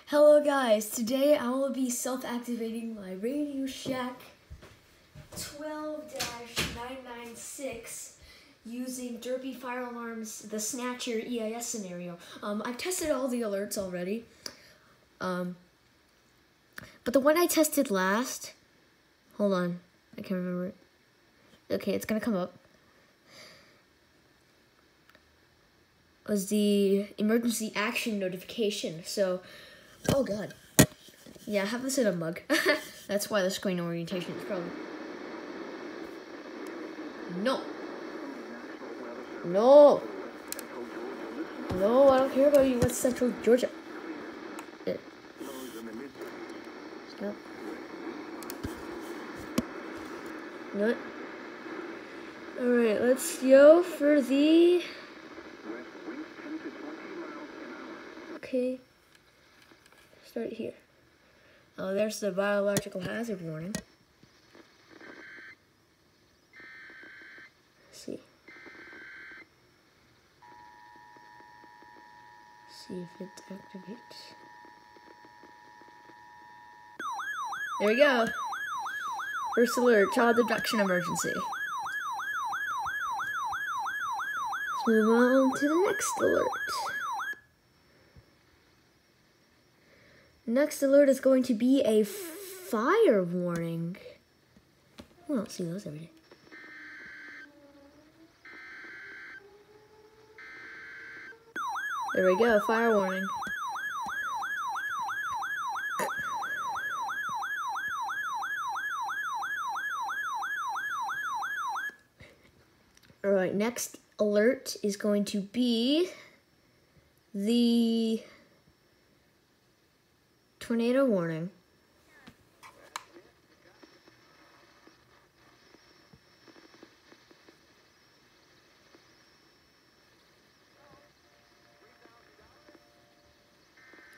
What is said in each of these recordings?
Hello guys, today I will be self-activating my RadioShack 12-996 using Derpy FireAlarms's the Snatcher EAS scenario. I've tested all the alerts already, but the one I tested last, hold on, I can't remember it. Okay, it's gonna come up. Was the emergency action notification. So, oh god. Yeah, I have this in a mug. That's why the screen orientation is probably... No. No. No, I don't care about you. West Central Georgia. Stop. What? Alright, let's go for the... Okay. Start here. Oh, there's the biological hazard warning. Let's see. See if it activates. There we go. First alert, child abduction emergency. Let's move on to the next alert. Next alert is going to be a fire warning. We don't see those every day. There we go, fire warning. Alright, next alert is going to be the tornado warning.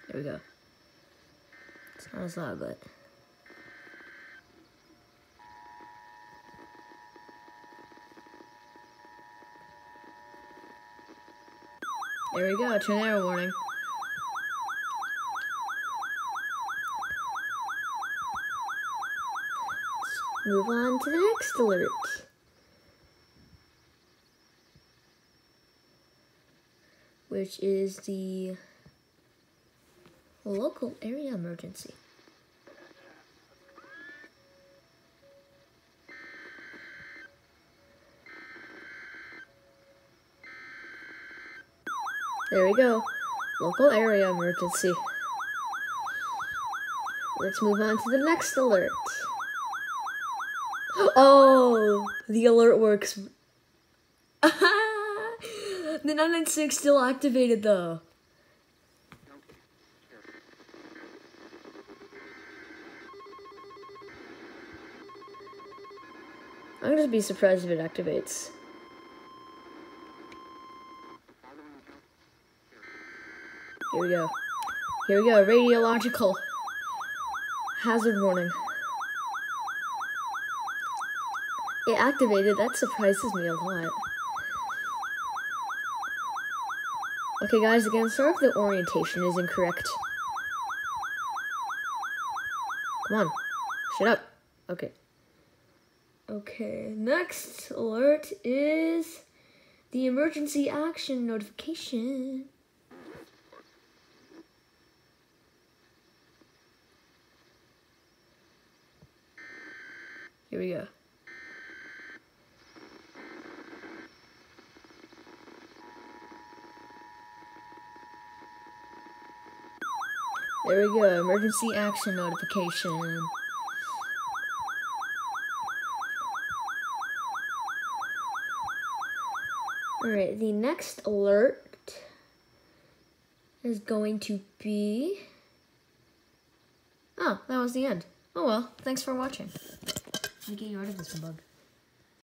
There we go. It's not as loud, but... There we go, tornado warning. Move on to the next alert. Which is the local area emergency. There we go. Local area emergency. Let's move on to the next alert. Oh, the alert works. The 996 still activated though. I'm gonna be surprised if it activates. Here we go. Here we go. Radiological hazard warning. It activated. That surprises me a lot. Okay, guys, again, sorry if the orientation is incorrect. Come on. Shut up. Okay. Okay, next alert is the emergency action notification. Here we go. There we go, emergency action notification. Alright, the next alert is going to be... Oh, that was the end. Oh well, thanks for watching. Let me get you rid of this bug.